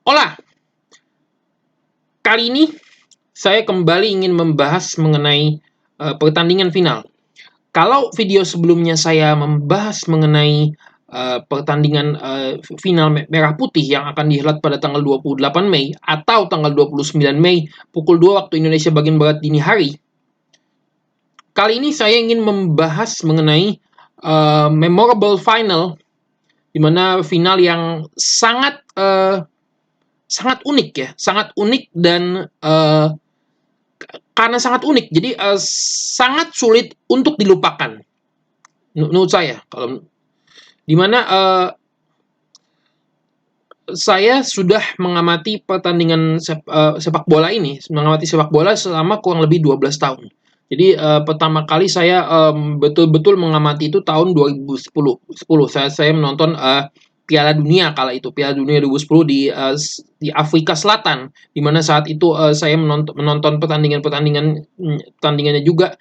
Hola, kali ini saya kembali ingin membahas mengenai pertandingan final. Kalau video sebelumnya saya membahas mengenai pertandingan final Merah Putih yang akan dihelat pada tanggal 28 Mei atau tanggal 29 Mei pukul 2 waktu Indonesia bagian Barat dini hari. Kali ini saya ingin membahas mengenai memorable final, di mana final yang sangat unik ya, sangat unik dan karena sangat unik, jadi sangat sulit untuk dilupakan menurut saya. Kalau dimana saya sudah mengamati pertandingan sepak bola ini, mengamati sepak bola selama kurang lebih 12 tahun. Jadi pertama kali saya betul-betul mengamati itu tahun 2010. Saya menonton Piala Dunia kala itu, Piala Dunia 2010 di Afrika Selatan, di mana saat itu saya menonton pertandingannya juga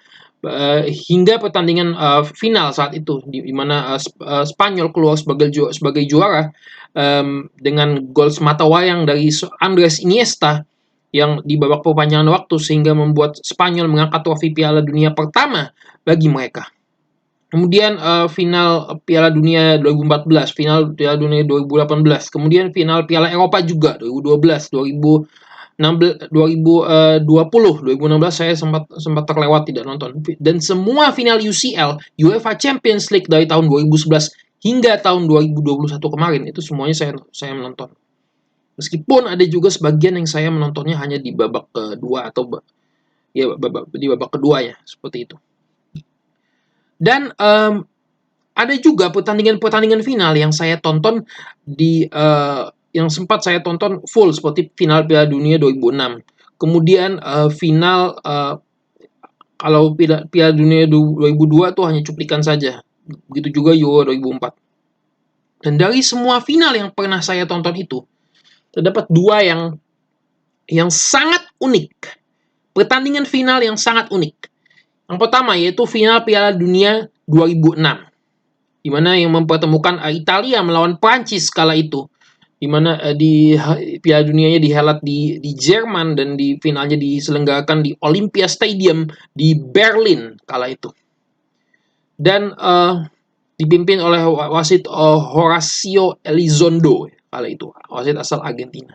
hingga pertandingan final saat itu, di mana Spanyol keluar sebagai juara dengan gol sematawayang dari Andres Iniesta yang di babak perpanjangan waktu sehingga membuat Spanyol mengangkat trofi Piala Dunia pertama bagi mereka. Kemudian final Piala Dunia 2014, final Piala Dunia 2018, kemudian final Piala Eropa juga 2012, 2016 saya sempat terlewat tidak nonton. Dan semua final UCL, UEFA Champions League dari tahun 2011 hingga tahun 2021 kemarin itu semuanya saya menonton. Meskipun ada juga sebagian yang saya menontonnya hanya di babak kedua atau di babak kedua ya, seperti itu. Dan ada juga pertandingan final yang saya tonton yang sempat saya tonton full, seperti final Piala Dunia 2006. Kemudian final kalau Piala Dunia 2002 tuh hanya cuplikan saja. Begitu juga Euro 2004. Dan dari semua final yang pernah saya tonton itu, terdapat dua yang sangat unik. Pertandingan final yang sangat unik. Yang pertama yaitu final Piala Dunia 2006, di mana yang mempertemukan Italia melawan Prancis kala itu, di mana di Piala Dunianya dihelat di Jerman dan di finalnya diselenggarakan di Olympia Stadium di Berlin kala itu. Dan dipimpin oleh wasit Horacio Elizondo kala itu, wasit asal Argentina.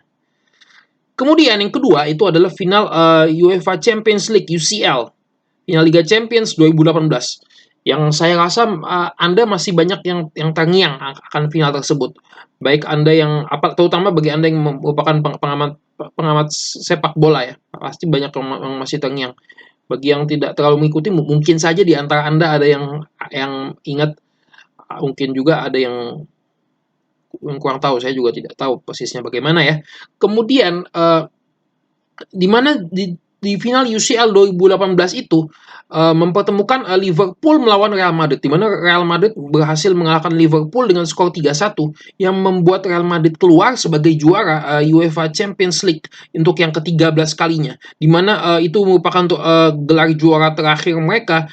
Kemudian yang kedua itu adalah final UEFA Champions League UCL, final Liga Champions 2018. Yang saya rasa Anda masih banyak yang terngiang akan final tersebut. Baik Anda yang terutama bagi Anda yang merupakan pengamat sepak bola ya, pasti banyak yang masih terngiang. Bagi yang tidak terlalu mengikuti, mungkin saja di antara Anda ada yang ingat, mungkin juga ada yang kurang tahu. Saya juga tidak tahu persisnya bagaimana ya. Kemudian di mana di final UCL 2018 itu mempertemukan Liverpool melawan Real Madrid, di mana Real Madrid berhasil mengalahkan Liverpool dengan skor 3-1 yang membuat Real Madrid keluar sebagai juara UEFA Champions League untuk yang ke-13 kalinya, di mana itu merupakan untuk gelar juara terakhir mereka.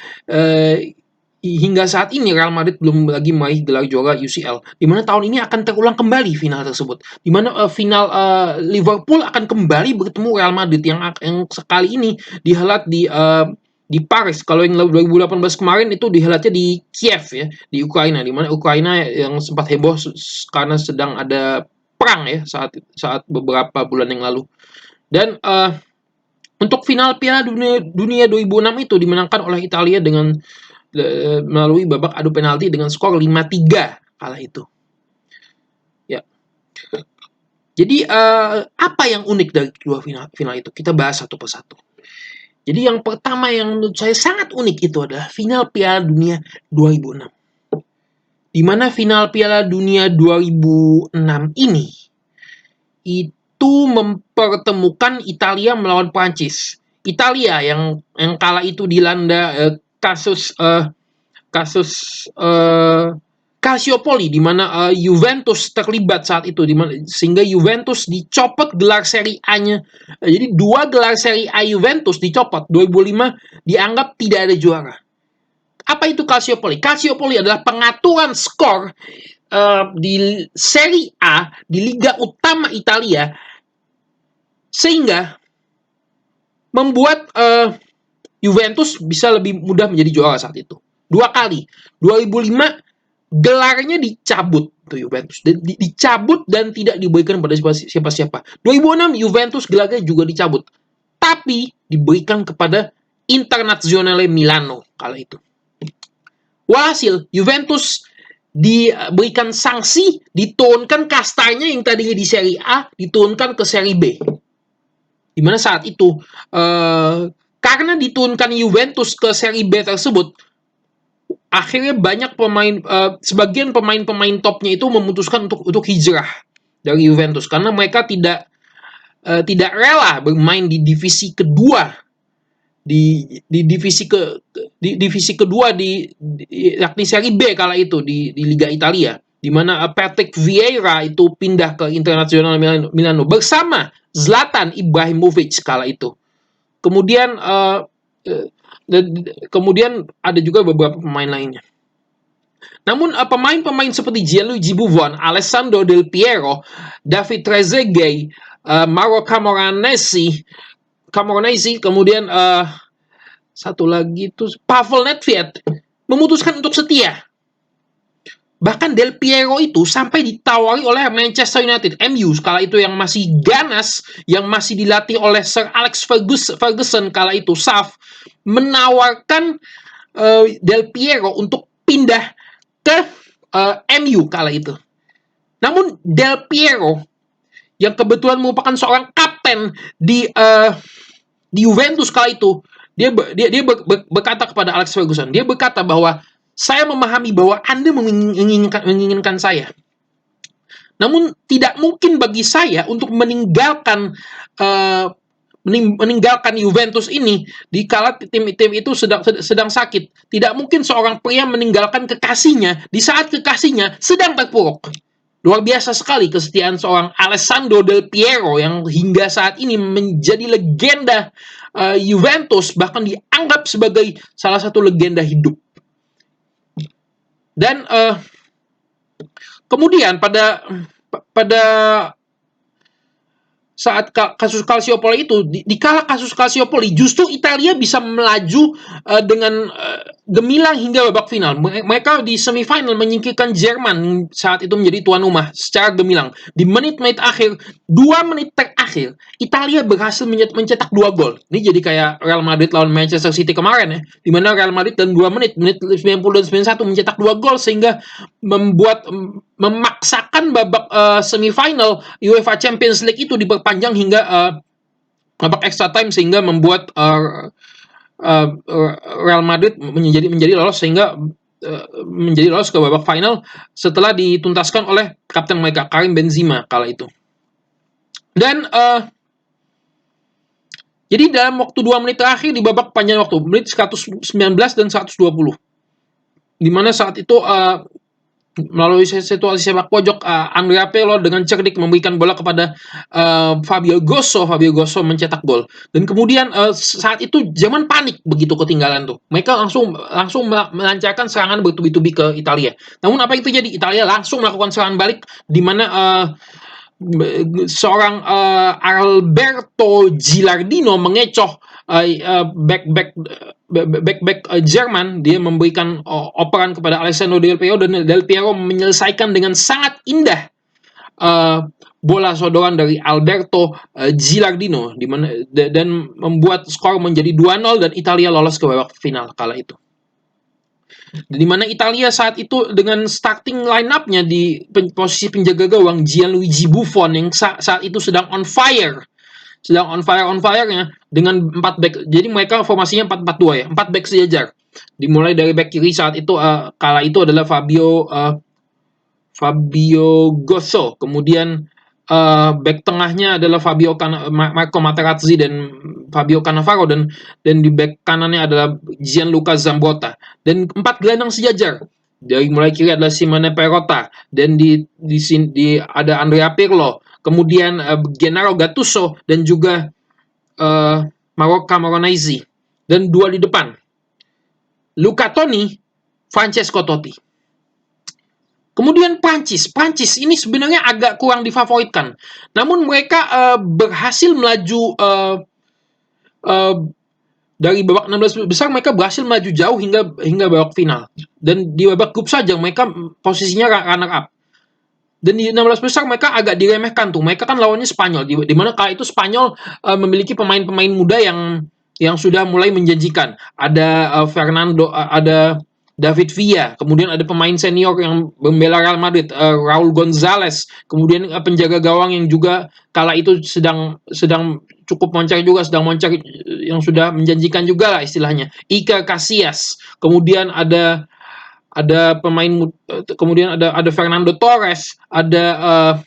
Hingga saat ini Real Madrid belum lagi meraih gelar juara UCL, di mana tahun ini akan terulang kembali final tersebut, di mana final Liverpool akan kembali bertemu Real Madrid yang sekali ini dihelat di Paris. Kalau yang 2018 kemarin itu dihelatnya di Kiev ya, di Ukraina, di mana Ukraina yang sempat heboh karena sedang ada perang ya saat beberapa bulan yang lalu. Dan untuk final Piala Dunia 2006 itu dimenangkan oleh Italia dengan melalui babak adu penalti dengan skor 5-3 kala itu. Ya. Jadi apa yang unik dari kedua final itu? Kita bahas satu persatu. Jadi yang pertama yang menurut saya sangat unik itu adalah final Piala Dunia 2006. Di mana final Piala Dunia 2006 ini itu mempertemukan Italia melawan Prancis. Italia yang kala itu dilanda kasus Calciopoli, di mana Juventus terlibat saat itu, sehingga Juventus dicopot gelar Serie A-nya. Jadi 2 gelar Serie A Juventus dicopot. 2005 dianggap tidak ada juara. Apa itu Calciopoli? Calciopoli adalah pengaturan skor di Serie A di Liga Utama Italia sehingga membuat Juventus bisa lebih mudah menjadi juara saat itu. 2 kali. 2005 gelarnya dicabut tuh Juventus. Dicabut dan tidak diberikan pada siapa-siapa. 2006 Juventus gelarnya juga dicabut. Tapi diberikan kepada Internazionale Milano kala itu. Walhasil Juventus diberikan sanksi, diturunkan kastanya yang tadinya di Serie A, diturunkan ke Serie B. Dimana saat itu karena diturunkan Juventus ke Serie B tersebut, akhirnya banyak pemain, sebagian pemain-pemain topnya itu memutuskan untuk hijrah dari Juventus karena mereka tidak rela bermain di divisi kedua di divisi kedua yakni Serie B kala itu di Liga Italia, di mana Patrick Vieira itu pindah ke Internazionale Milano bersama Zlatan Ibrahimovic kala itu. Kemudian ada juga beberapa pemain lainnya. Namun pemain-pemain seperti Gianluigi Buffon, Alessandro Del Piero, David Trezeguet, Mauro Camoranesi, kemudian satu lagi itu Pavel Nedved memutuskan untuk setia. Bahkan Del Piero itu sampai ditawari oleh Manchester United, MU kala itu yang masih ganas, yang masih dilatih oleh Sir Alex Ferguson kala itu, SAF, menawarkan Del Piero untuk pindah ke MU kala itu. Namun Del Piero yang kebetulan merupakan seorang kapten di Juventus kala itu, dia berkata kepada Alex Ferguson, dia berkata bahwa saya memahami bahwa Anda menginginkan saya. Namun tidak mungkin bagi saya untuk meninggalkan Juventus ini di kala tim itu sedang sakit. Tidak mungkin seorang pria meninggalkan kekasihnya di saat kekasihnya sedang terpuruk. Luar biasa sekali kesetiaan seorang Alessandro Del Piero yang hingga saat ini menjadi legenda Juventus, bahkan dianggap sebagai salah satu legenda hidup. Dan kemudian pada saat kasus Calciopoli itu, di kala kasus Calciopoli, justru Italia bisa melaju dengan gemilang hingga babak final. Mereka di semifinal menyingkirkan Jerman saat itu menjadi tuan rumah secara gemilang. Di menit-menit akhir, 2 menit terakhir, Italia berhasil mencetak 2 gol. Ini jadi kayak Real Madrid lawan Manchester City kemarin ya, di mana Real Madrid dalam 2 menit 90 dan 91 mencetak 2 gol sehingga memaksakan babak semifinal UEFA Champions League itu diperpanjang hingga babak extra time sehingga membuat Real Madrid menjadi lolos sehingga menjadi lolos ke babak final setelah dituntaskan oleh kapten mereka Karim Benzema kala itu. Dan jadi dalam waktu 2 menit terakhir di babak panjang waktu, menit 119 dan 120, di mana saat itu melalui situasi sepak pojok, Andrea Pirlo dengan cerdik memberikan bola kepada Fabio Grosso mencetak gol. Dan kemudian saat itu Jerman panik begitu ketinggalan tuh. Mereka langsung melancarkan serangan bertubi-tubi ke Italia. Namun apa yang terjadi? Italia langsung melakukan serangan balik, di mana seorang Alberto Gilardino mengecoh back Jerman. Dia memberikan operan kepada Alessandro Del Piero dan Del Piero menyelesaikan dengan sangat indah bola sodoran dari Alberto Gilardino dan membuat skor menjadi 2-0 dan Italia lolos ke babak final kala itu. Di mana Italia saat itu dengan starting line-up-nya di posisi penjaga gawang Gianluigi Buffon yang saat itu sedang on fire-nya dengan 4 back. Jadi mereka formasinya 4-4-2 ya, 4 back sejajar. Dimulai dari back kiri saat itu kala itu adalah Fabio Grosso, kemudian back tengahnya adalah Marco Materazzi dan Fabio Cannavaro, dan di back kanannya adalah Gianluca Zambrotta, dan 4 gelandang sejajar. Dari mulai kiri adalah Simone Perrotta, dan di sini ada Andrea Pirlo, kemudian Gennaro Gattuso dan juga Mauro Camoranesi, dan 2 di depan Luca Toni, Francesco Totti. Kemudian Prancis ini sebenarnya agak kurang difavoritkan. Namun mereka berhasil melaju uh, dari babak 16 besar, mereka berhasil melaju jauh hingga babak final. Dan di babak grup saja mereka posisinya runner up. Dan di 16 besar mereka agak diremehkan tuh. Mereka kan lawannya Spanyol, di mana kala itu Spanyol memiliki pemain-pemain muda yang sudah mulai menjanjikan. Ada Fernando, ada David Villa, kemudian ada pemain senior yang membela Real Madrid, Raul Gonzalez, kemudian penjaga gawang yang juga kala itu sedang cukup moncer juga, sedang moncer yang sudah menjanjikan juga lah istilahnya. Iker Casillas, kemudian pemain, kemudian ada Fernando Torres, ada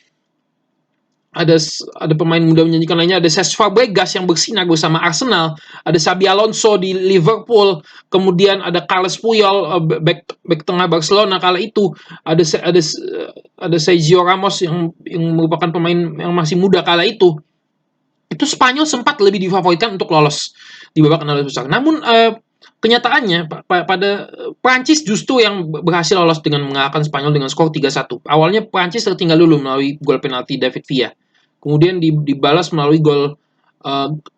pemain muda menjanjikan lainnya, ada Cesc Fabregas yang bersinar bersama Arsenal, ada Xabi Alonso di Liverpool, kemudian ada Carles Puyol, back tengah Barcelona kala itu, ada Sergio Ramos yang merupakan pemain yang masih muda kala itu. Itu Spanyol sempat lebih difavoritkan untuk lolos di babak 16 besar. Namun kenyataannya pada Prancis justru yang berhasil lolos dengan mengalahkan Spanyol dengan skor 3-1. Awalnya Prancis tertinggal dulu melalui gol penalti David Villa. Kemudian dibalas melalui gol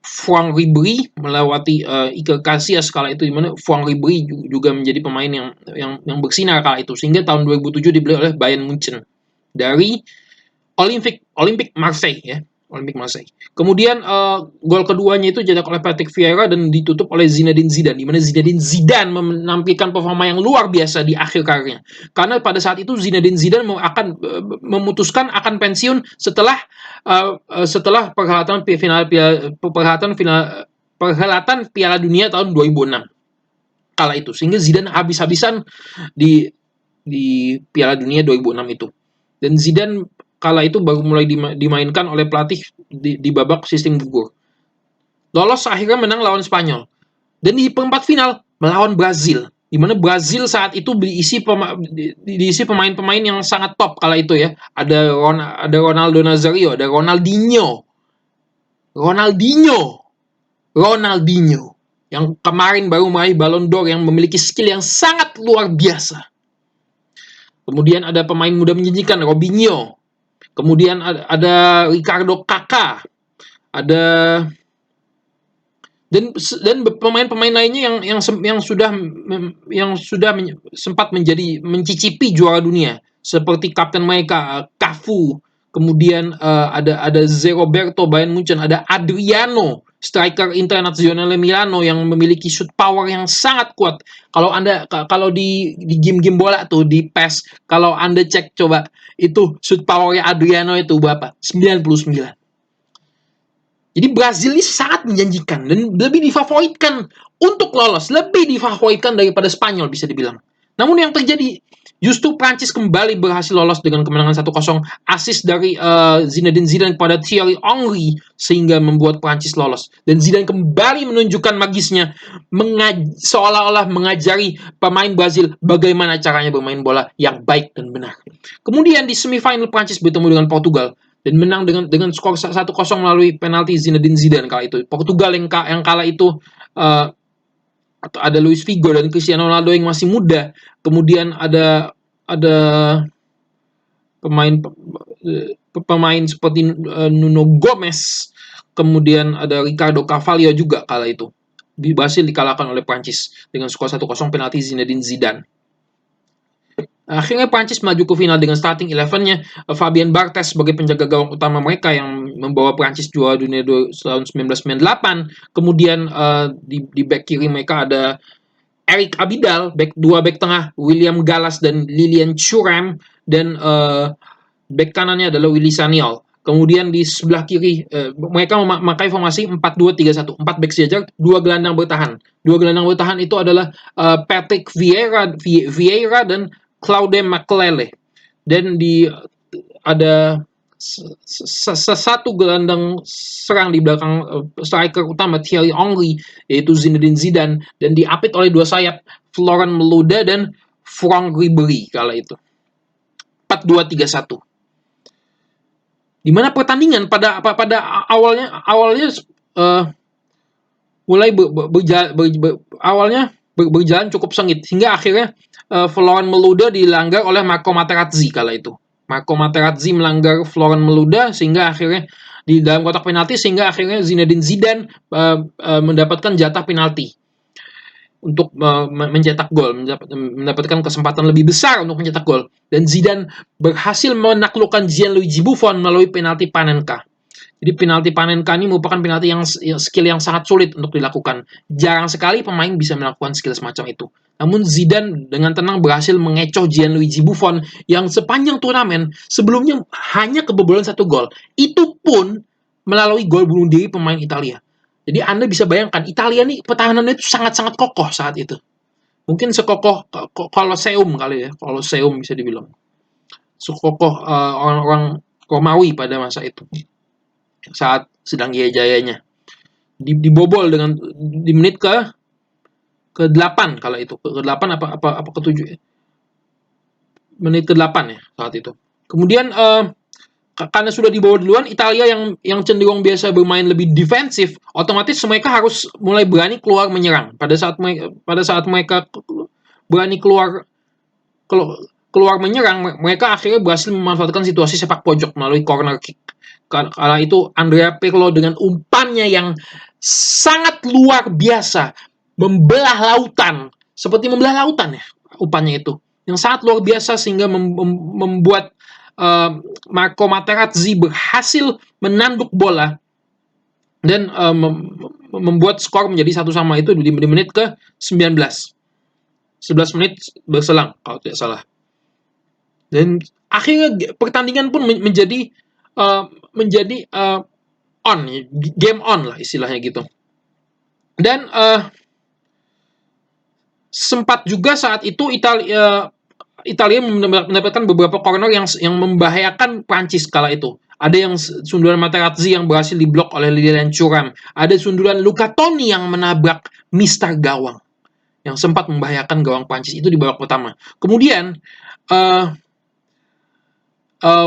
Franck Ribéry melewati Iker Casillas kala itu, di mana Franck Ribéry juga menjadi pemain yang bersinar kala itu, sehingga tahun 2007 dibeli oleh Bayern Munchen dari Olympique Marseille ya. Olympique Marseille. Kemudian gol keduanya itu dicetak oleh Patrick Vieira dan ditutup oleh Zinedine Zidane, di mana Zinedine Zidane menampilkan performa yang luar biasa di akhir karirnya. Karena pada saat itu Zinedine Zidane akan memutuskan akan pensiun setelah perhelatan Piala Dunia tahun 2006 kala itu. Sehingga Zidane habis-habisan di Piala Dunia 2006 itu. Dan Zidane kala itu baru mulai dimainkan oleh pelatih di babak sistem gugur. Lolos akhirnya menang lawan Spanyol. Dan di perempat final melawan Brazil, di mana Brazil saat itu diisi pemain-pemain yang sangat top kala itu ya. Ada Ronaldo Nazario, ada Ronaldinho yang kemarin baru meraih Ballon d'Or, yang memiliki skill yang sangat luar biasa. Kemudian ada pemain muda menjanjikan, Robinho. Kemudian ada Ricardo Kakak, ada dan pemain-pemain lainnya yang sudah sempat mencicipi juara dunia, seperti kapten mereka Cafu, kemudian ada Zé Roberto Bayern Munchen, ada Adriano striker Internazionale Milano yang memiliki shoot power yang sangat kuat. Kalau di game-game bola tuh di PES, kalau Anda cek coba itu shoot powernya Adriano itu berapa? 99. Jadi Brazil ini sangat menjanjikan dan lebih difavoritkan untuk lolos, lebih difavoritkan daripada Spanyol bisa dibilang. Namun yang terjadi, justru Prancis kembali berhasil lolos dengan kemenangan 1-0, assist dari Zinedine Zidane kepada Thierry Henry sehingga membuat Prancis lolos. Dan Zidane kembali menunjukkan magisnya, seolah-olah mengajari pemain Brazil bagaimana caranya bermain bola yang baik dan benar. Kemudian di semifinal Prancis bertemu dengan Portugal dan menang dengan skor 1-0 melalui penalti Zinedine Zidane kala itu. Portugal yang kala itu ada Luis Figo dan Cristiano Ronaldo yang masih muda. Kemudian ada pemain seperti Nuno Gomes, kemudian ada Ricardo Carvalho juga kala itu. Berhasil dikalahkan oleh Prancis dengan skor 1-0 penalti Zinedine Zidane. Akhirnya Prancis melaju ke final dengan starting 11-nya Fabien Barthez sebagai penjaga gawang utama mereka yang membawa Prancis juara dunia tahun 1998. Kemudian di back kiri mereka ada Eric Abidal, dua back tengah William Gallas dan Lilian Thuram, dan back kanannya adalah Willy Sagnol. Kemudian di sebelah kiri mereka memakai formasi 4-2-3-1, 4 back sejajar, 2 gelandang bertahan. 2 gelandang bertahan itu adalah Patrick Vieira dan Claude Makélélé. Dan ada satu gelandang serang di belakang striker utama Thierry Henry, yaitu Zinedine Zidane, dan diapit oleh dua sayap Florent Malouda dan Franck Ribéry kala itu. 4-2-3-1. Di mana pertandingan pada awalnya mulai berjalan cukup sengit, hingga akhirnya Floran Meluda dilanggar oleh Marco Materazzi kala itu. Marco Materazzi melanggar Floran Meluda sehingga akhirnya di dalam kotak penalti, sehingga akhirnya Zinedine Zidane mendapatkan jatah penalti untuk mencetak gol, mendapatkan kesempatan lebih besar untuk mencetak gol. Dan Zidane berhasil menaklukkan Gianluigi Buffon melalui penalti Panenka. Jadi penalti Panenka ini merupakan penalti yang skill yang sangat sulit untuk dilakukan. Jarang sekali pemain bisa melakukan skill semacam itu. Namun Zidane dengan tenang berhasil mengecoh Gianluigi Buffon yang sepanjang turnamen sebelumnya hanya kebobolan 1 gol. Itu pun melalui gol bunuh diri pemain Italia. Jadi Anda bisa bayangkan, Italia nih pertahanannya itu sangat-sangat kokoh saat itu. Mungkin sekokoh Colosseum kali ya, Colosseum bisa dibilang. Sekokoh orang-orang Romawi pada masa itu. Saat sedang jaya-jayanya. Dibobol dengan di menit ke-8 kala itu. Ke-8 apa ke-7 ya? Menit ke-8 ya saat itu. Kemudian karena sudah dibawa duluan, Italia yang cenderung biasa bermain lebih defensif, otomatis mereka harus mulai berani keluar menyerang. Pada saat mereka berani keluar menyerang, mereka akhirnya berhasil memanfaatkan situasi sepak pojok melalui corner kick. Kala itu Andrea Pirlo dengan umpannya yang sangat luar biasa, membelah lautan, seperti membelah lautan ya umpannya itu, yang sangat luar biasa sehingga membuat Marco Materazzi berhasil menanduk bola dan membuat skor menjadi 1-1 itu di menit ke-19. 11 menit berselang kalau tidak salah. Dan akhirnya pertandingan pun menjadi game on lah istilahnya gitu. Dan sempat juga saat itu Italia mendapatkan beberapa corner yang membahayakan Prancis kala itu. Ada yang sundulan Materazzi yang berhasil diblok oleh Lilian Thuram. Ada sundulan Luca Toni yang menabrak Mister Gawang, yang sempat membahayakan gawang Prancis itu di babak pertama. Kemudian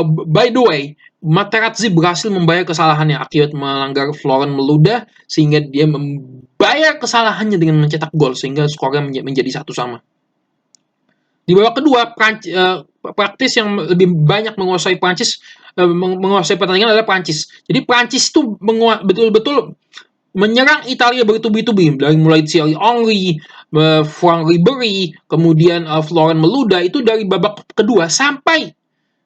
by the way, Materazzi berhasil membayar kesalahannya akibat melanggar Floran Meluda, sehingga dia membayar kesalahannya dengan mencetak gol sehingga skornya menjadi 1-1. Di babak kedua, praktis yang lebih banyak menguasai menguasai pertandingan adalah Prancis. Jadi Prancis itu betul-betul menyerang Italia bertubi-tubi, dari mulai Thierry Henry, Franck Ribéry, kemudian Floran Meluda, itu dari babak kedua sampai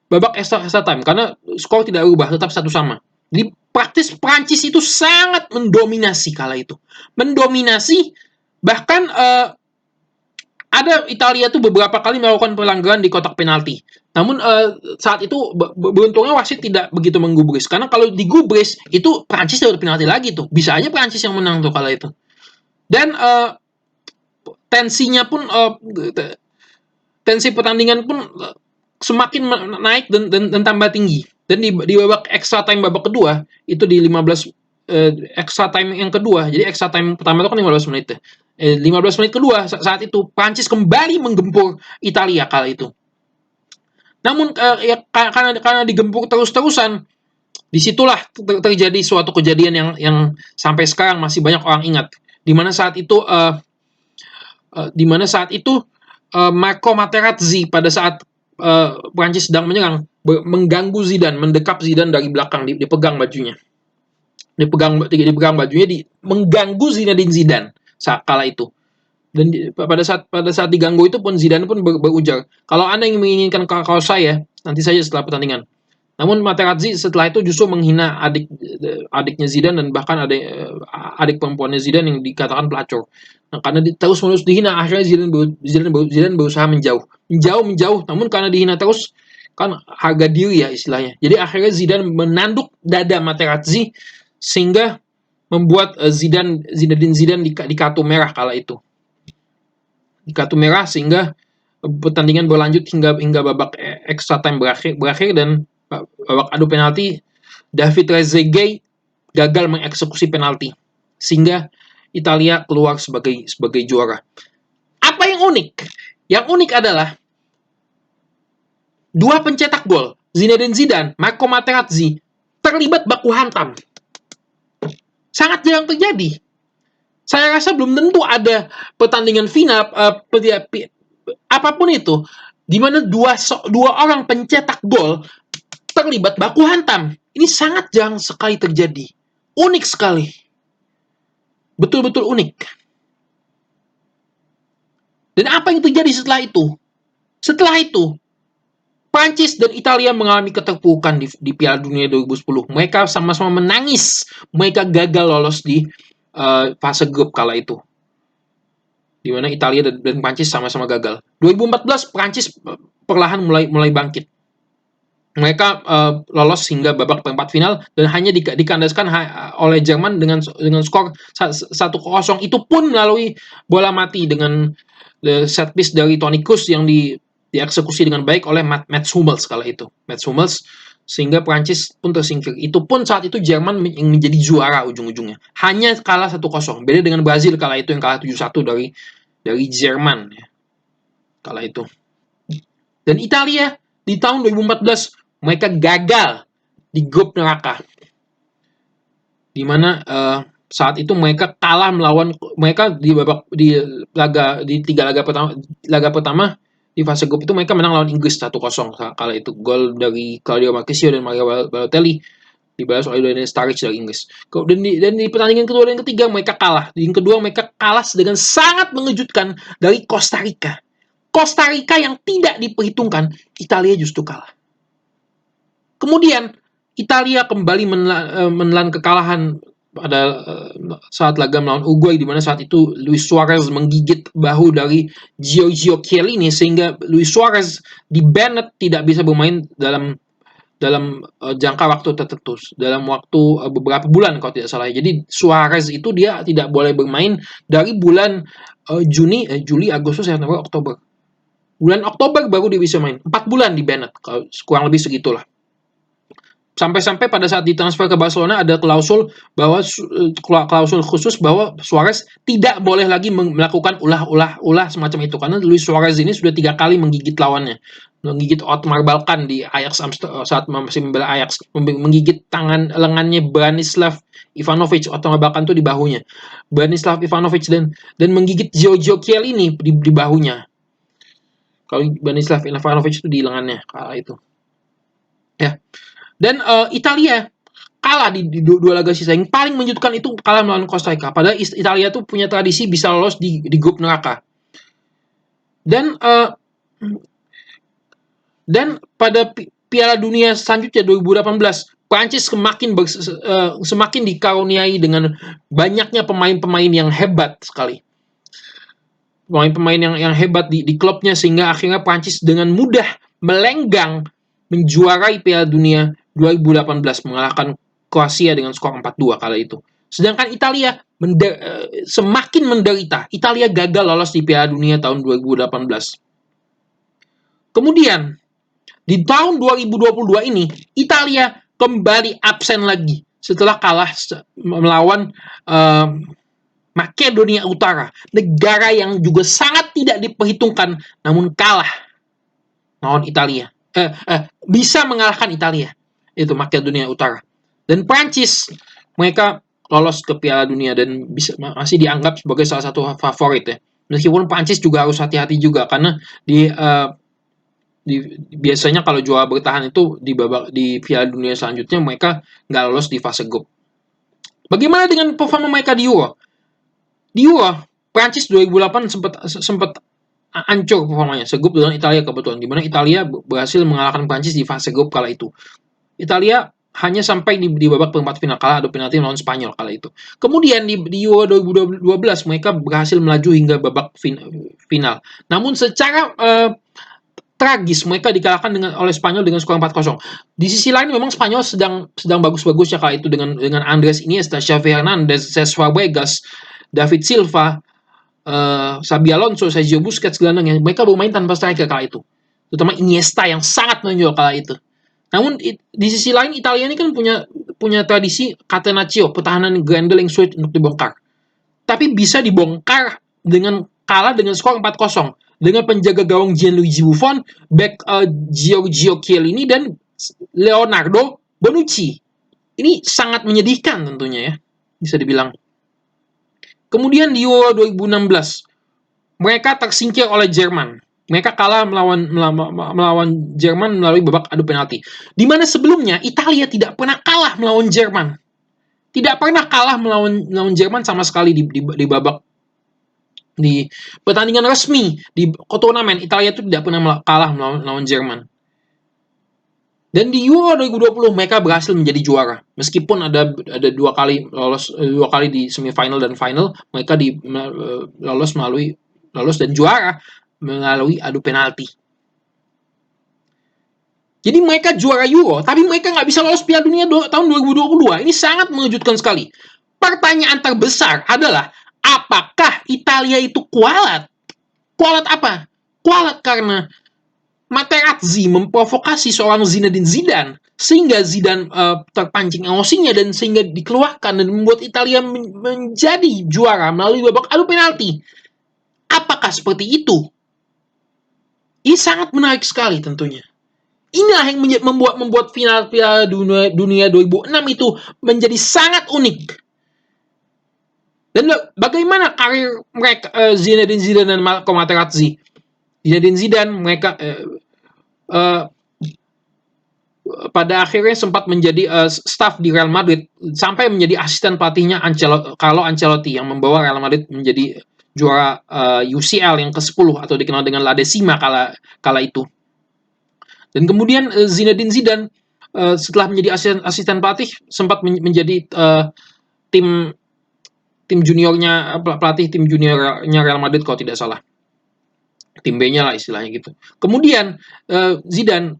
babak extra time, karena skor tidak berubah, tetap 1-1. Jadi praktis Prancis itu sangat mendominasi kala itu. Mendominasi, bahkan ada Italia tuh beberapa kali melakukan pelanggaran di kotak penalti. Namun saat itu beruntungnya wasit tidak begitu menggubris, karena kalau digubris itu Prancis dapat penalti lagi tuh. Bisa aja Prancis yang menang tuh kala itu. Dan tensinya pun tensi pertandingan pun semakin naik dan tambah tinggi. Dan di babak extra time babak kedua, itu di 15 extra time yang kedua. Jadi extra time pertama itu kan 15 menit ya. 15 menit kedua saat itu Prancis kembali menggempur Italia kala itu. Namun ya karena digempur terus-terusan, disitulah terjadi suatu kejadian yang sampai sekarang masih banyak orang ingat. Di mana saat itu Marco Materazzi pada saat Prancis sedang menyerang mengganggu Zidane, mendekap Zidane dari belakang, dipegang bajunya. Dipegang bajunya, mengganggu Zinedine Zidane saat kala itu. Dan pada saat diganggu itu pun Zidane pun berujar, kalau Anda yang menginginkan kaos saya, nanti saja setelah pertandingan. Namun Materazzi setelah itu justru menghina adiknya Zidane, dan bahkan adik perempuannya Zidane yang dikatakan pelacur. Nah, karena terus-menerus dihina, akhirnya Zidane berusaha menjauh. Namun karena dihina terus, kan harga diri ya istilahnya. Jadi akhirnya Zidane menanduk dada Materazzi sehingga membuat Zinedine Zidane di kartu merah kala itu. Di kartu merah sehingga pertandingan berlanjut hingga babak extra time berakhir dan babak adu penalti, David Trezeguet gagal mengeksekusi penalti sehingga Italia keluar sebagai juara. Apa yang unik? Yang unik adalah dua pencetak gol, Zinedine Zidane, Marco Materazzi, terlibat baku hantam. Sangat jarang terjadi. Saya rasa belum tentu ada pertandingan final apapun itu, di mana dua orang pencetak gol terlibat baku hantam. Ini sangat jarang sekali terjadi. Unik sekali. Betul-betul unik. Dan apa yang terjadi setelah itu? Setelah itu, Prancis dan Italia mengalami keterpurukan di Piala Dunia 2010. Mereka sama-sama menangis. Mereka gagal lolos di fase grup kala itu. Di mana Italia dan Prancis sama-sama gagal. 2014 Prancis perlahan mulai bangkit. Mereka lolos hingga babak perempat final dan hanya dikandaskan oleh Jerman dengan skor 1-0. Itu pun melalui bola mati dengan set piece dari Toni Kroos yang dieksekusi dengan baik oleh Mats Hummels kala itu. Mats Hummels, sehingga Prancis pun tersingkir. Itu pun saat itu Jerman yang menjadi juara ujung-ujungnya. Hanya kalah 1-0. Beda dengan Brazil kala itu yang kalah 7-1 dari Jerman ya, kala itu. Dan Italia di tahun 2014 mereka gagal di grup neraka, di mana saat itu mereka kalah melawan mereka di tiga laga pertama di fase grup itu mereka menang lawan Inggris 1-0 kala itu. Gol dari Claudio Marchisio dan Mario Balotelli dibalas oleh Daniel Sturridge dari Inggris. Dan di pertandingan kedua dan ketiga mereka kalah. Di kedua mereka kalah dengan sangat mengejutkan dari Costa Rica. Costa Rica yang tidak diperhitungkan, Italia justru kalah. Kemudian Italia kembali menelan kekalahan pada saat laga melawan Uruguay, di mana saat itu Luis Suarez menggigit bahu dari Giorgio Chiellini sehingga Luis Suarez di-banned tidak bisa bermain dalam jangka waktu tertentu, dalam waktu beberapa bulan kalau tidak salah. Jadi Suarez itu dia tidak boleh bermain dari bulan Juli, Agustus, September, Oktober. Bulan Oktober baru dia bisa main. 4 bulan di-banned, kurang lebih segitulah. Sampai-sampai pada saat ditransfer ke Barcelona ada klausul khusus bahwa Suarez tidak boleh lagi melakukan ulah semacam itu, karena Luis Suarez ini sudah 3 kali menggigit lawannya, menggigit Otmar Balkan di Ajax saat masih membela Ajax, menggigit lengannya Branislav Ivanovic. Otmar Balkan itu di bahunya, Branislav Ivanovic, dan menggigit Giorgio Chiellini di bahunya. Kalau Branislav Ivanovic itu di lengannya kala itu. Ya. Dan Italia kalah di dua laga sisa. Yang paling menyejukkan itu kalah melawan Costa Rica. Padahal Italia tuh punya tradisi bisa lolos di grup neraka. Dan pada Piala Dunia selanjutnya 2018, Prancis semakin dikaruniai dengan banyaknya pemain-pemain yang hebat sekali. Pemain-pemain yang hebat di klubnya, sehingga akhirnya Prancis dengan mudah melenggang menjuarai Piala Dunia 2018 mengalahkan Kroasia dengan skor 4-2 kala itu. Sedangkan Italia semakin menderita. Italia gagal lolos di Piala Dunia tahun 2018. Kemudian di tahun 2022 ini Italia kembali absen lagi setelah kalah melawan Makedonia Utara, negara yang juga sangat tidak diperhitungkan, namun kalah melawan Italia. Bisa mengalahkan Italia, itu Makedonia Utara. Dan Prancis, mereka lolos ke Piala Dunia dan masih dianggap sebagai salah satu favorit ya. Meskipun Prancis juga harus hati-hati juga, karena biasanya kalau juara bertahan itu di Piala Dunia selanjutnya mereka nggak lolos di fase grup. Bagaimana dengan performa mereka di Euro? Di Euro, Prancis 2008 sempat hancur performanya, segrup dengan Italia kebetulan, di mana Italia berhasil mengalahkan Prancis di fase grup kala itu. Italia hanya sampai di babak perempat final, kalah adu penalti melawan Spanyol kala itu. Kemudian di Euro 2012 mereka berhasil melaju hingga babak final. Namun secara tragis mereka dikalahkan oleh Spanyol dengan skor 4-0. Di sisi lain memang Spanyol sedang bagus-bagusnya kala itu dengan Andres Iniesta, Xavi Hernandez, Cesc Fabregas, David Silva, Xabi Alonso, Sergio Busquets gelandangnya, mereka bermain tanpa striker kala itu. Terutama Iniesta yang sangat menonjol kala itu. Namun di sisi lain Italia ini kan punya tradisi catenaccio, pertahanan Grendel yang sulit untuk dibongkar. Tapi bisa dibongkar dengan kalah dengan skor 4-0 dengan penjaga gawang Gianluigi Buffon, back Giorgio Chiellini dan Leonardo Bonucci. Ini sangat menyedihkan tentunya ya, bisa dibilang. Kemudian di Euro 2016, mereka tersingkir oleh Jerman. Mereka kalah melawan Jerman melalui babak adu penalti. Di mana sebelumnya Italia tidak pernah kalah melawan Jerman. Tidak pernah kalah melawan Jerman sama sekali di babak di pertandingan resmi di turnamen. Italia itu tidak pernah kalah melawan Jerman. Dan di Euro 2020 mereka berhasil menjadi juara. Meskipun ada dua kali di semifinal dan final, mereka lolos dan juara melalui adu penalti. Jadi mereka juara Euro, tapi mereka nggak bisa lolos Piala Dunia tahun 2022. Ini sangat mengejutkan sekali. Pertanyaan terbesar adalah, apakah Italia itu kualat? Kualat apa? Kualat karena Materazzi memprovokasi seorang Zinedine Zidane sehingga Zidane terpancing emosinya dan sehingga dikeluarkan dan membuat Italia menjadi juara melalui babak adu penalti. Apakah seperti itu? Ini sangat menarik sekali tentunya. Inilah yang membuat final Piala Dunia 2006 itu menjadi sangat unik. Dan bagaimana karir mereka, Zinedine Zidane dan Marco Materazzi? Zinedine Zidane mereka pada akhirnya sempat menjadi staf di Real Madrid sampai menjadi asisten pelatihnya Carlo Ancelotti yang membawa Real Madrid menjadi juara UCL yang ke-10 atau dikenal dengan La Decima kala itu. Dan kemudian Zinedine Zidane setelah menjadi asisten pelatih sempat menjadi tim juniornya, pelatih tim juniornya Real Madrid kalau tidak salah. Tim B-nya lah istilahnya gitu. Kemudian Zidane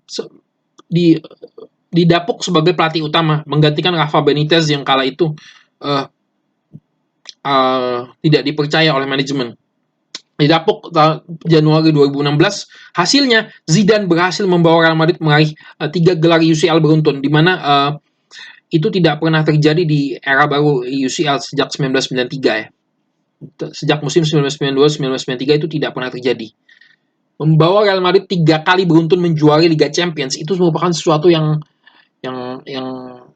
didapuk sebagai pelatih utama menggantikan Rafa Benitez yang kala itu tidak dipercaya oleh manajemen. Didapuk Januari 2016, hasilnya Zidane berhasil membawa Real Madrid meraih 3 gelar UCL beruntun, di mana itu tidak pernah terjadi di era baru UCL sejak 1993 ya. Sejak musim 1992-1993 itu tidak pernah terjadi. Membawa Real Madrid 3 kali beruntun menjuari Liga Champions itu merupakan sesuatu yang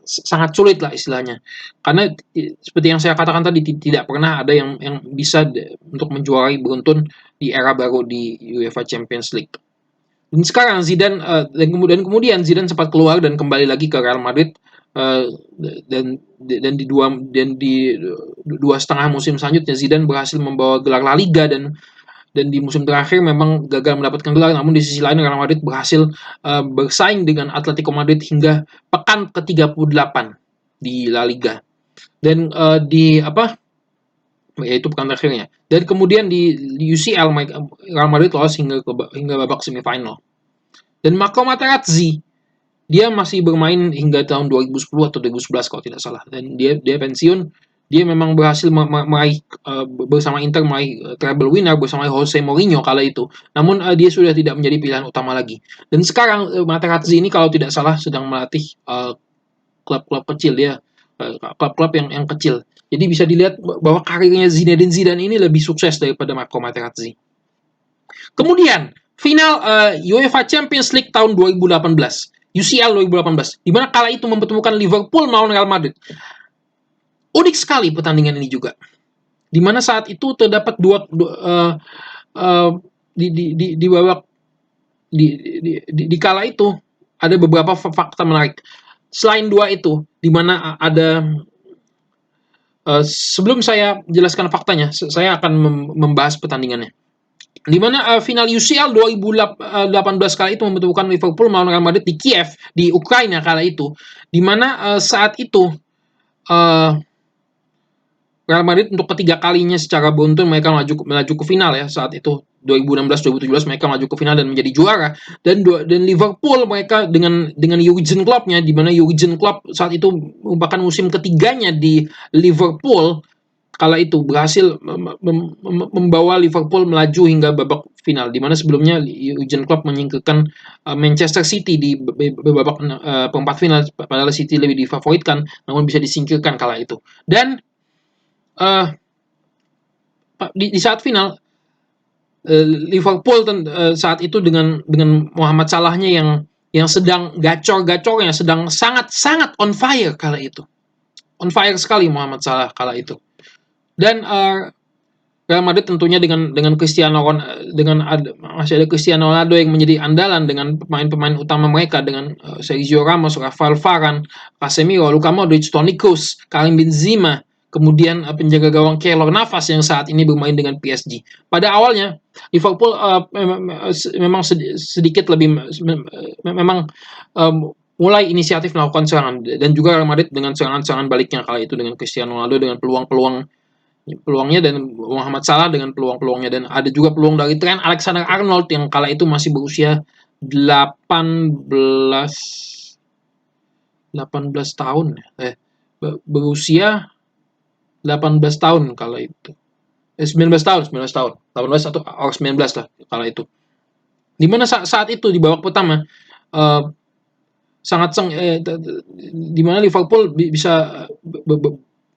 sangat sulit lah istilahnya. Karena seperti yang saya katakan tadi, tidak pernah ada yang bisa untuk menjuarai beruntun di era baru di UEFA Champions League. Dan sekarang Zidane dan kemudian Zidane sempat keluar dan kembali lagi ke Real Madrid dan di dua setengah musim selanjutnya Zidane berhasil membawa gelar La Liga dan di musim terakhir memang gagal mendapatkan gelar, namun di sisi lain Real Madrid berhasil bersaing dengan Atletico Madrid hingga pekan ke-38 di La Liga. Dan yaitu pekan terakhirnya. Dan kemudian di UCL Real Madrid lolos hingga babak semifinal. Dan Marco Materazzi dia masih bermain hingga tahun 2010 atau 2011 kalau tidak salah. Dan dia pensiun. Dia memang berhasil meraih bersama Inter meraih treble winner bersama Jose Mourinho kala itu. Namun dia sudah tidak menjadi pilihan utama lagi. Dan sekarang Materazzi ini kalau tidak salah sedang melatih klub-klub kecil dia, klub-klub yang kecil. Jadi bisa dilihat bahwa karirnya Zinedine Zidane ini lebih sukses daripada Marco Materazzi. Kemudian final UEFA Champions League tahun 2018, UCL 2018, di mana kala itu mempertemukan Liverpool melawan Real Madrid. Unik sekali pertandingan ini juga, di mana saat itu terdapat di babak di kala itu ada beberapa fakta menarik. Selain dua itu, di mana ada sebelum saya jelaskan faktanya, saya akan membahas pertandingannya. Di mana final UCL 2018 kala itu mempertemukan Liverpool melawan Real Madrid di Kiev, di Ukraina kala itu, di mana saat itu Real Madrid untuk ketiga kalinya secara beruntun mereka melaju ke final ya. Saat itu 2016-2017 mereka melaju ke final dan menjadi juara. Dan Liverpool mereka dengan Jurgen Klopp-nya, di mana Jurgen Klopp saat itu merupakan musim ketiganya di Liverpool, kala itu berhasil membawa Liverpool melaju hingga babak final, di mana sebelumnya Jurgen Klopp menyingkirkan Manchester City di babak perempat final, padahal City lebih difavoritkan, namun bisa disingkirkan kala itu. Dan di saat final Liverpool saat itu dengan Muhammad Salahnya yang sedang gacor-gacornya, sedang sangat on fire kala itu. On fire sekali Muhammad Salah kala itu. Dan Real Madrid tentunya dengan masih ada Cristiano Ronaldo yang menjadi andalan dengan pemain-pemain utama mereka dengan Sergio Ramos, Rafael Varane, Casemiro, Luka Modric, Toni Kroos, Karim Benzema, kemudian penjaga gawang Keylor Navas yang saat ini bermain dengan PSG. Pada awalnya Liverpool memang sedikit lebih memang mulai inisiatif melakukan serangan, dan juga Real Madrid dengan serangan-serangan baliknya kala itu dengan Cristiano Ronaldo dengan peluangnya dan Muhammad Salah dengan peluang-peluangnya, dan ada juga peluang dari Trent Alexander-Arnold yang kala itu masih berusia 18 tahun, berusia 18 tahun kala itu. 19 tahun, 18 atau 19 lah kala itu. Dimana saat itu di babak pertama dimana Liverpool bisa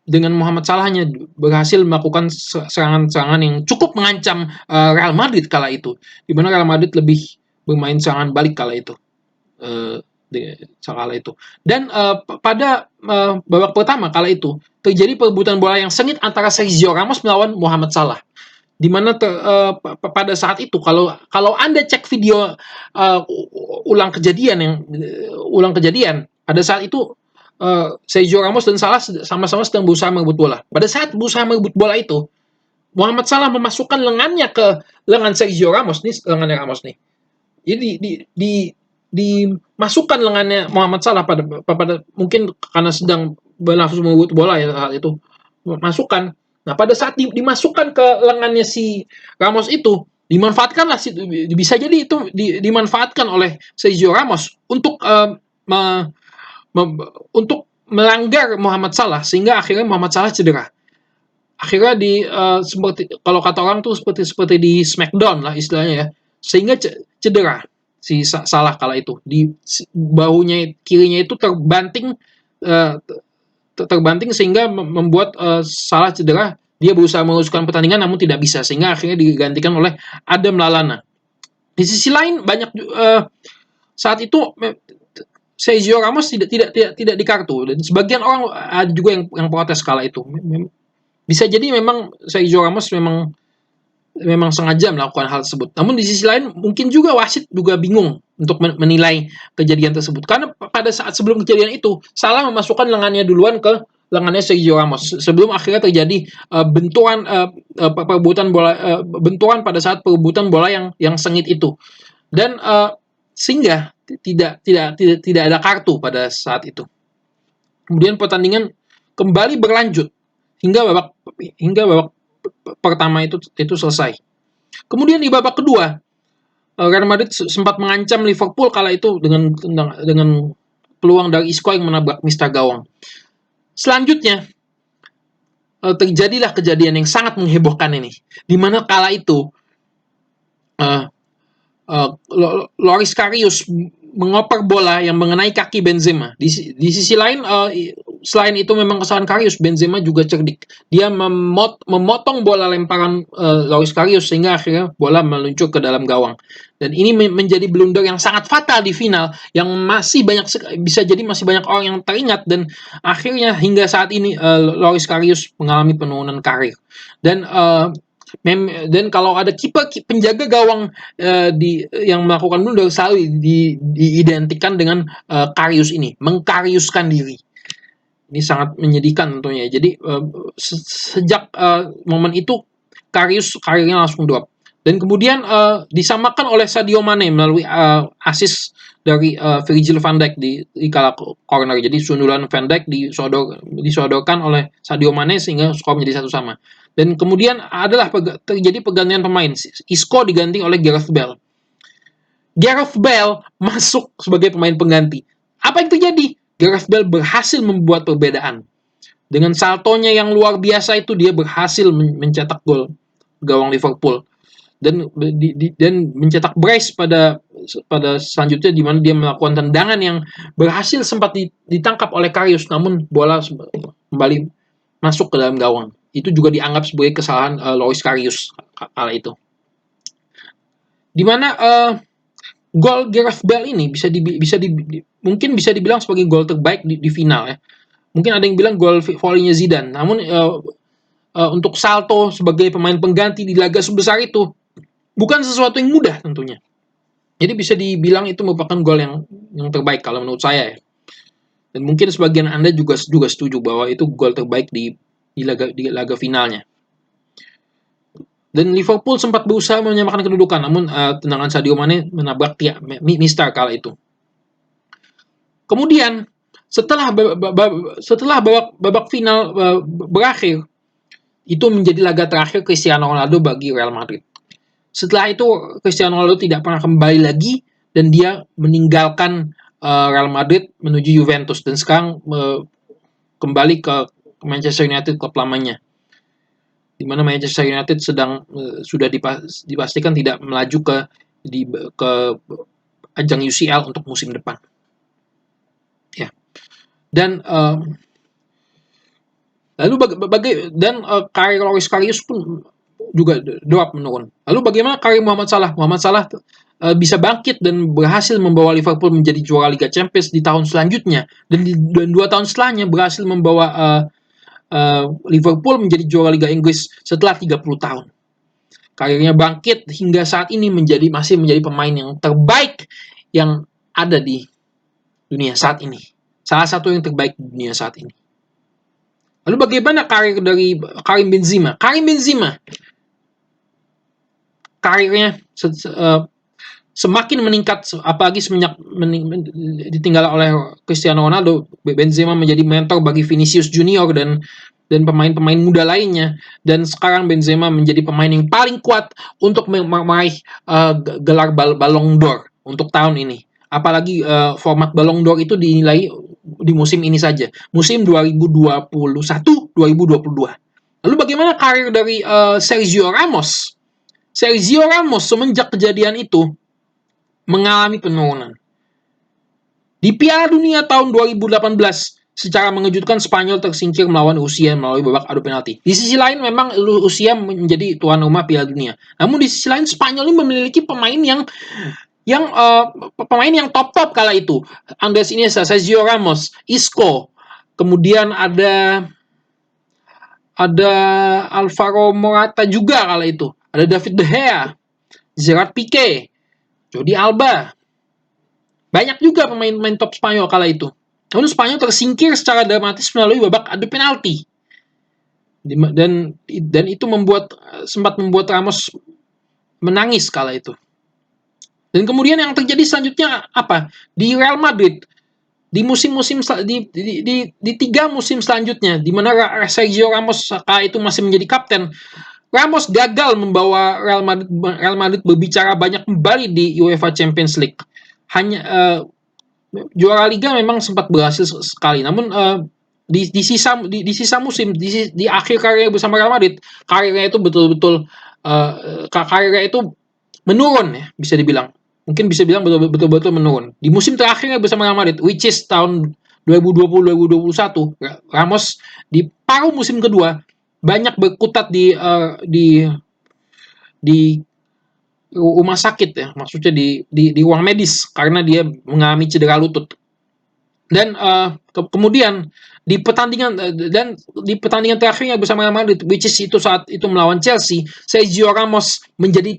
dengan Muhammad Salahnya berhasil melakukan serangan-serangan yang cukup mengancam Real Madrid kala itu, di mana Real Madrid lebih bermain serangan balik kala itu. Dan pada babak pertama kala itu terjadi perebutan bola yang sengit antara Sergio Ramos melawan Muhammad Salah, di mana pada saat itu kalau Anda cek video ulang kejadian pada saat itu Sergio Ramos dan Salah sama-sama sedang berusaha merebut bola. Pada saat berusaha merebut bola itu, Muhammad Salah memasukkan lengannya ke lengan Sergio Ramos lengannya Ramos nih. Jadi dimasukkan lengannya Muhammad Salah pada mungkin karena sedang bernafsu merebut bola ya saat itu, masukkan. Nah, pada saat dimasukkan ke lengannya si Ramos itu, dimanfaatkanlah bisa jadi itu dimanfaatkan oleh Sergio Ramos untuk untuk melanggar Muhammad Salah, sehingga akhirnya Muhammad Salah cedera. Akhirnya seperti kalau kata orang tuh seperti di Smackdown lah istilahnya ya, sehingga cedera si Salah kala itu, di bahunya kirinya itu terbanting sehingga membuat Salah cedera. Dia berusaha meneruskan pertandingan namun tidak bisa, sehingga akhirnya digantikan oleh Adam Lallana. Di sisi lain banyak saat itu Sergio Ramos tidak di kartu, dan sebagian orang ada juga yang protes kala itu. Bisa jadi memang Sergio Ramos memang sengaja melakukan hal tersebut. Namun di sisi lain mungkin juga wasit juga bingung untuk menilai kejadian tersebut, karena pada saat sebelum kejadian itu Salah memasukkan lengannya duluan ke lengannya Sergio Ramos sebelum akhirnya terjadi benturan pada saat perebutan bola yang sengit itu, dan sehingga tidak ada kartu pada saat itu. Kemudian pertandingan kembali berlanjut hingga babak pertama itu selesai. Kemudian di babak kedua, Real Madrid sempat mengancam Liverpool kala itu dengan peluang dari Isco yang menabrak mistar gawang. Selanjutnya terjadilah kejadian yang sangat menghebohkan ini, di mana kala itu Loris Karius mengoper bola yang mengenai kaki Benzema. Di sisi lain, selain itu memang kesalahan Karius, Benzema juga cerdik. Dia memotong bola lemparan Loris Karius sehingga akhirnya bola meluncur ke dalam gawang. Dan ini menjadi blunder yang sangat fatal di final, yang bisa jadi masih banyak orang yang teringat, dan akhirnya hingga saat ini Loris Karius mengalami penurunan karir. Dan kalau ada kiper penjaga gawang yang melakukan blunder selalu diidentikan dengan Karius ini, mengkariuskan diri. Ini sangat menyedihkan tentunya. Jadi sejak momen itu Karius karirnya langsung drop. Dan kemudian disamakan oleh Sadio Mane melalui assist dari Virgil van Dijk di kala corner. Jadi sundulan Van Dijk disodorkan oleh Sadio Mane sehingga skor menjadi 1-1. Dan kemudian terjadi pergantian pemain. Isco diganti oleh Gareth Bale. Gareth Bale masuk sebagai pemain pengganti. Apa yang terjadi? Gareth Bale berhasil membuat perbedaan. Dengan saltonya yang luar biasa itu, dia berhasil mencetak gol gawang Liverpool. Dan mencetak brace pada selanjutnya, di mana dia melakukan tendangan yang berhasil sempat ditangkap oleh Karius, namun bola kembali masuk ke dalam gawang. Itu juga dianggap sebagai kesalahan Loris Karius kala itu. Di mana gol Gareth Bale ini mungkin bisa dibilang sebagai gol terbaik di final ya. Mungkin ada yang bilang gol volley-nya Zidane. Namun untuk salto sebagai pemain pengganti di laga sebesar itu bukan sesuatu yang mudah tentunya. Jadi bisa dibilang itu merupakan gol yang terbaik kalau menurut saya ya. Dan mungkin sebagian Anda juga setuju bahwa itu gol terbaik di laga finalnya. Dan Liverpool sempat berusaha menyamakan kedudukan, namun tendangan Sadio Mane menabrak Mistar kala itu. Kemudian setelah babak final berakhir, itu menjadi laga terakhir Cristiano Ronaldo bagi Real Madrid. Setelah itu Cristiano Ronaldo tidak pernah kembali lagi dan dia meninggalkan Real Madrid menuju Juventus dan sekarang kembali ke Manchester United, klub lamanya, di mana Manchester United sudah dipastikan tidak melaju ke ajang UCL untuk musim depan. Ya. Dan lalu karir Loris Karius pun juga drop menurun. Lalu bagaimana karir Muhammad Salah? Muhammad Salah bisa bangkit dan berhasil membawa Liverpool menjadi juara Liga Champions di tahun selanjutnya, dan 2 tahun setelahnya berhasil membawa Liverpool menjadi juara Liga Inggris setelah 30 tahun. Karirnya bangkit hingga saat ini masih menjadi pemain yang terbaik yang ada di dunia saat ini. Salah satu yang terbaik di dunia saat ini. Lalu bagaimana karir dari Karim Benzema? Karim Benzema karirnya semakin meningkat, apalagi semenjak ditinggal oleh Cristiano Ronaldo. Benzema menjadi mentor bagi Vinicius Junior dan pemain-pemain muda lainnya, dan sekarang Benzema menjadi pemain yang paling kuat untuk meraih gelar Ballon d'Or untuk tahun ini. Apalagi format Ballon d'Or itu dinilai di musim ini saja, musim 2021-2022. Lalu bagaimana karir dari Sergio Ramos? Sergio Ramos semenjak kejadian itu mengalami penurunan. Di Piala Dunia tahun 2018, secara mengejutkan Spanyol tersingkir melawan Rusia melalui babak adu penalti. Di sisi lain memang Rusia menjadi tuan rumah Piala Dunia. Namun di sisi lain Spanyol ini memiliki pemain yang top kala itu. Andres Iniesta, Sergio Ramos, Isco, kemudian ada Alvaro Morata juga kala itu. Ada David De Gea, Gerard Piqué, Jordi Alba. Banyak juga pemain-pemain top Spanyol kala itu. Namun Spanyol tersingkir secara dramatis melalui babak adu penalti. Dan itu sempat membuat Ramos menangis kala itu. Dan kemudian yang terjadi selanjutnya apa? Di Real Madrid, di 3 musim selanjutnya, di mana Sergio Ramos kala itu masih menjadi kapten, Ramos gagal membawa Real Madrid berbicara banyak kembali di UEFA Champions League. Hanya juara Liga memang sempat berhasil sekali, namun di sisa musim, di akhir karirnya bersama Real Madrid, karirnya itu betul-betul karirnya itu menurun ya, bisa dibilang. Mungkin bisa bilang betul-betul menurun. Di musim terakhirnya bersama Real Madrid, which is tahun 2020-2021, Ramos di paruh musim kedua banyak berkutat di rumah sakit ya, maksudnya di ruang medis karena dia mengalami cedera lutut. Dan kemudian di pertandingan terakhirnya bersama Real Madrid, which is itu saat itu melawan Chelsea, Sergio Ramos menjadi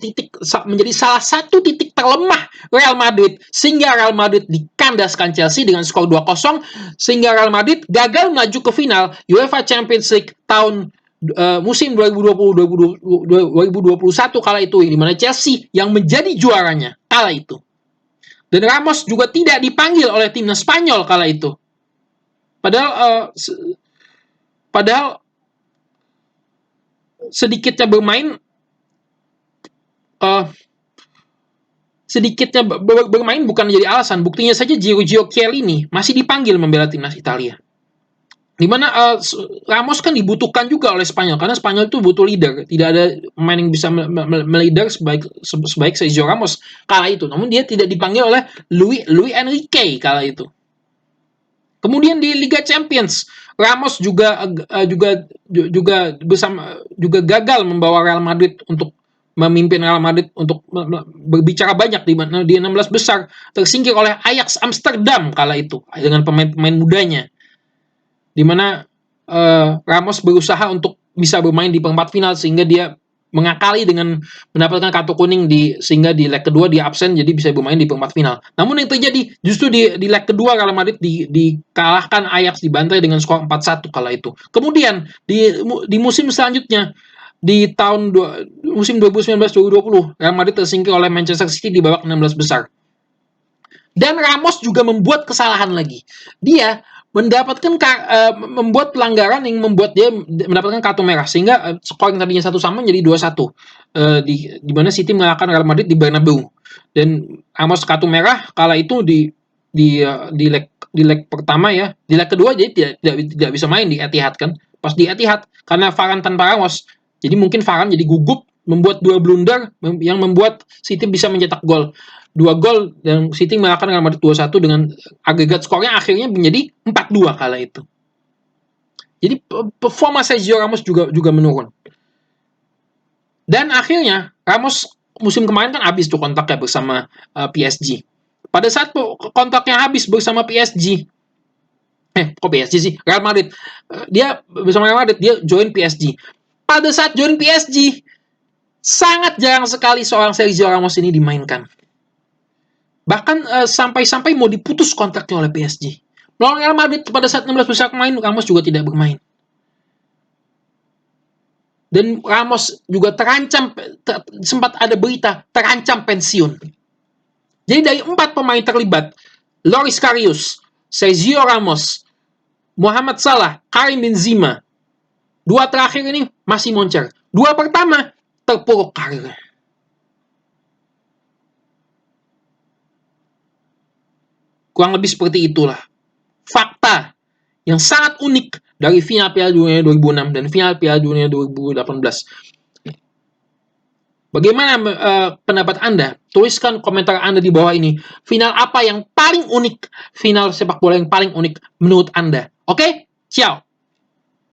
salah satu titik terlemah Real Madrid, sehingga Real Madrid dikandaskan Chelsea dengan skor 2-0, sehingga Real Madrid gagal melaju ke final UEFA Champions League tahun musim 2020-2021 kala itu, di mana Chelsea yang menjadi juaranya kala itu. Dan Ramos juga tidak dipanggil oleh timnas Spanyol kala itu. Padahal sedikitnya bermain bukan menjadi alasan. Buktinya saja Giorgio Chiellini masih dipanggil membela timnas Italia. Di mana Ramos kan dibutuhkan juga oleh Spanyol, karena Spanyol itu butuh leader. Tidak ada pemain yang bisa meleader sebaik Sergio Ramos kala itu. Namun dia tidak dipanggil oleh Luis Enrique kala itu. Kemudian di Liga Champions, Ramos juga gagal membawa Real Madrid untuk memimpin Real Madrid untuk berbicara banyak di 16 besar, tersingkir oleh Ajax Amsterdam kala itu dengan pemain-pemain mudanya. Di mana Ramos berusaha untuk bisa bermain di perempat final sehingga dia mengakali dengan mendapatkan kartu kuning sehingga di leg kedua dia absen jadi bisa bermain di perempat final. Namun yang terjadi justru di leg kedua Real Madrid dikalahkan Ajax, dibantai dengan skor 4-1 kala itu. Kemudian di musim selanjutnya di musim 2019-2020 Real Madrid tersingkir oleh Manchester City di babak 16 besar. Dan Ramos juga membuat kesalahan lagi. Dia membuat pelanggaran yang membuat dia mendapatkan kartu merah sehingga skor yang tadinya 1-1 jadi 2-1 di mana City mengalahkan Real Madrid di Bernabeu dan Ramos kartu merah kala itu di leg pertama ya, di leg kedua jadi tidak bisa main di Etihad kan, pas di Etihad karena Varane tanpa Ramos jadi mungkin Varane jadi gugup membuat 2 blunder yang membuat City bisa mencetak gol. 2 gol dan City mengalahkan Real Madrid 2-1 dengan agregat skornya akhirnya menjadi 4-2 kala itu. Jadi performa Sergio Ramos juga menurun. Dan akhirnya Ramos musim kemarin kan habis tuh kontraknya bersama PSG. Pada saat kontraknya habis bersama PSG, kok PSG sih? Real Madrid. Dia bersama Real Madrid dia join PSG. Pada saat join PSG, sangat jarang sekali seorang Sergio Ramos ini dimainkan. Bahkan sampai-sampai mau diputus kontraknya oleh PSG. Melawan Real Madrid pada saat 16 besar kemarin, Ramos juga tidak bermain. Dan Ramos juga sempat ada berita, terancam pensiun. Jadi dari 4 pemain terlibat, Loris Karius, Sergio Ramos, Mohamed Salah, Karim Benzema, 2 terakhir ini masih moncer. 2 pertama terpuruk karirnya. Kurang lebih seperti itulah fakta yang sangat unik dari final Piala Dunia 2006 dan final Piala Dunia 2018. Bagaimana pendapat Anda? Tuliskan komentar Anda di bawah ini. Final apa yang paling unik? Final sepak bola yang paling unik menurut Anda? Oke? Ciao!